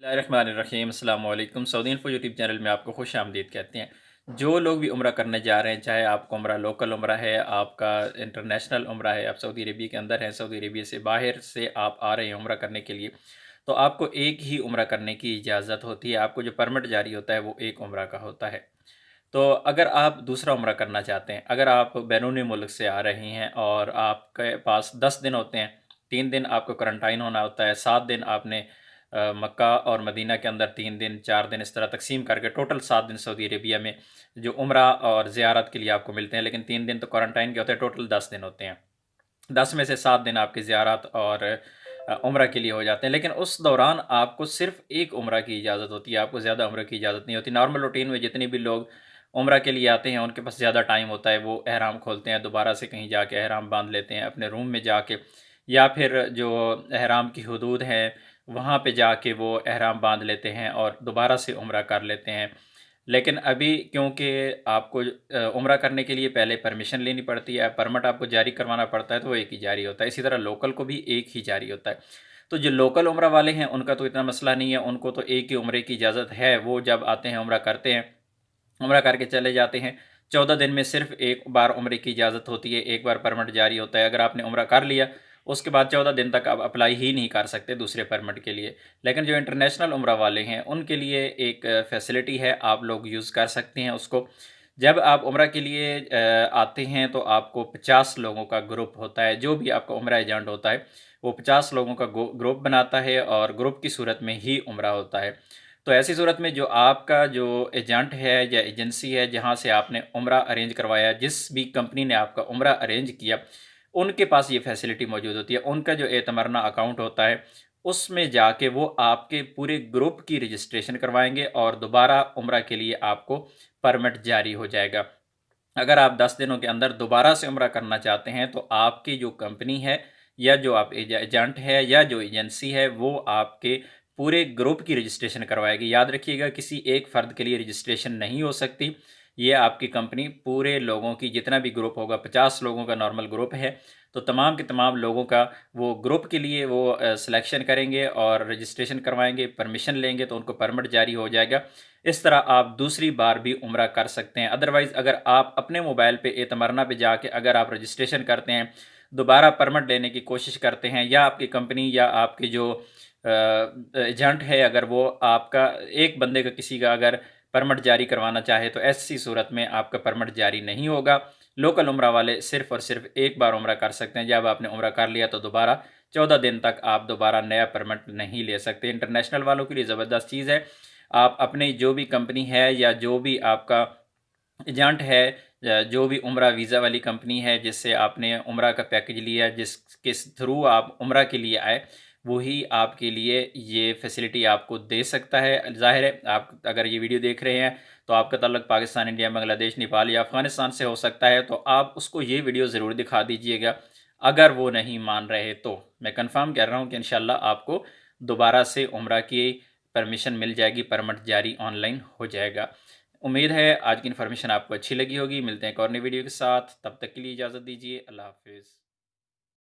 बिस्मिल्लाहिर्रहमानिर्रहीम अस्सलाम वालेकुम। सऊदी इन्फो यूट्यूब चैनल में आपको खुश आमदीद कहते हैं। जो लोग भी उम्रा करने जा रहे हैं, चाहे आपका उम्रा लोकल उम्रा है, आपका इंटरनेशनल उम्रा है, आप सऊदी अरबिया के अंदर हैं, सऊदी अरबिया से बाहर से आप आ रहे हैं उम्रा करने के लिए, तो आपको एक ही उम्रा करने की इजाज़त होती है। आपको जो परमिट जारी होता है वो एक उम्रा का होता है। तो अगर आप दूसरा उम्रा करना चाहते हैं, अगर आप बैरूनी मुल्क से आ रहे हैं और आपके पास 10 दिन होते हैं, 3 दिन आपको क्वारंटाइन होना होता है, 7 दिन आपने मक्का और मदीना के अंदर 3 दिन, 4 दिन इस तरह तकसीम करके टोटल 7 दिन सऊदी अरेबिया में जो उम्रा और ज़ियारत के लिए आपको मिलते हैं। लेकिन 3 दिन तो क्वारंटाइन के होते हैं, टोटल 10 दिन होते हैं। 10 में से 7 दिन आपकी ज़ियारत और उम्रा के लिए हो जाते हैं। लेकिन उस दौरान आपको सिर्फ़ एक उम्रा की इजाज़त होती है, आपको ज़्यादा उम्रा की इजाज़त नहीं होती। नॉर्मल रूटीन में जितने भी लोग उम्रा के लिए आते हैं, उनके पास ज़्यादा टाइम होता है, वो एहराम खोलते हैं, दोबारा से कहीं जाके एहराम बाँध लेते हैं अपने रूम में जाके, या फिर जो एहराम की हदूद है, वहाँ पे जाके वो एहराम बाँध लेते हैं और दोबारा से उम्रा कर लेते हैं। लेकिन अभी क्योंकि आपको उम्रा करने के लिए पहले परमिशन लेनी पड़ती है, परमिट आपको जारी करवाना पड़ता है, तो वो एक ही जारी होता है। इसी तरह लोकल को भी एक ही जारी होता है। तो जो लोकल उम्रा वाले हैं, उनका तो इतना मसला नहीं है, उनको तो एक ही उम्रे की इजाज़त है। वो जब आते हैं, उम्रा करते हैं, उम्रा करके चले जाते हैं। 14 दिन में सिर्फ़ एक बार उम्रे की इजाज़त होती है, एक बार परमिट जारी होता है। अगर आपने उम्रा कर लिया, उसके बाद 14 दिन तक आप अप्लाई ही नहीं कर सकते दूसरे परमिट के लिए। लेकिन जो इंटरनेशनल उम्रा वाले हैं, उनके लिए एक फ़ैसिलिटी है, आप लोग यूज़ कर सकते हैं उसको। जब आप उम्रा के लिए आते हैं, तो आपको 50 लोगों का ग्रुप होता है। जो भी आपका उम्रा एजेंट होता है, वो 50 लोगों का ग्रुप बनाता है और ग्रुप की सूरत में ही उम्रा होता है। तो ऐसी सूरत में जो आपका जो एजेंट है या एजेंसी है जहाँ से आपने उम्रा अरेंज करवाया, जिस भी कंपनी ने आपका उम्रा अरेंज किया, उनके पास ये फैसिलिटी मौजूद होती है। उनका जो एतमरना अकाउंट होता है, उसमें जाके वो आपके पूरे ग्रुप की रजिस्ट्रेशन करवाएँगे और दोबारा उम्रा के लिए आपको परमिट जारी हो जाएगा। अगर आप 10 दिनों के अंदर दोबारा से उम्रा करना चाहते हैं, तो आपकी जो कंपनी है या जो आप एजेंट है या जो एजेंसी है, वो आपके पूरे ग्रुप की रजिस्ट्रेशन करवाएगी। याद रखिएगा, किसी एक फ़र्द के लिए रजिस्ट्रेशन नहीं हो सकती। ये आपकी कंपनी पूरे लोगों की, जितना भी ग्रुप होगा, 50 लोगों का नॉर्मल ग्रुप है, तो तमाम के तमाम लोगों का वो ग्रुप के लिए वो सिलेक्शन करेंगे और रजिस्ट्रेशन करवाएँगे, परमिशन लेंगे, तो उनको परमिट जारी हो जाएगा। इस तरह आप दूसरी बार भी उम्रा कर सकते हैं। अदरवाइज़ अगर आप अपने मोबाइल पे एतमरना पे जाके अगर आप रजिस्ट्रेशन करते हैं, दोबारा परमिट लेने की कोशिश करते हैं, या आपकी कंपनी या आपकी जो एजेंट है, अगर वो आपका एक बंदे का किसी का अगर परमिट जारी करवाना चाहे, तो ऐसी सूरत में आपका परमिट जारी नहीं होगा। लोकल उम्रा वाले सिर्फ़ और सिर्फ़ एक बार उम्रा कर सकते हैं। जब आपने उम्रा कर लिया, तो दोबारा 14 दिन तक आप दोबारा नया परमिट नहीं ले सकते। इंटरनेशनल वालों के लिए ज़बरदस्त चीज़ है। आप अपनी जो भी कंपनी है या जो भी आपका एजेंट है, जो भी उम्रा वीज़ा वाली कंपनी है जिससे आपने उम्रा का पैकेज लिया, जिसके थ्रू आप उम्रा के लिए आए, वही आपके लिए ये फैसिलिटी आपको दे सकता है। ज़ाहिर है, आप अगर ये वीडियो देख रहे हैं, तो आपका ताल्लुक पाकिस्तान, इंडिया, बांग्लादेश, नेपाल या अफ़गानिस्तान से हो सकता है, तो आप उसको ये वीडियो ज़रूर दिखा दीजिएगा। अगर वो नहीं मान रहे, तो मैं कन्फ़र्म कर रहा हूँ कि इंशाल्लाह आपको दोबारा से उम्रा की परमिशन मिल जाएगी, परमिट जारी ऑनलाइन हो जाएगा। उम्मीद है आज की इन्फॉर्मेशन आपको अच्छी लगी होगी। मिलते हैं एक और नई वीडियो के साथ, तब तक के लिए इजाज़त दीजिए। अल्लाह हाफ़िज़।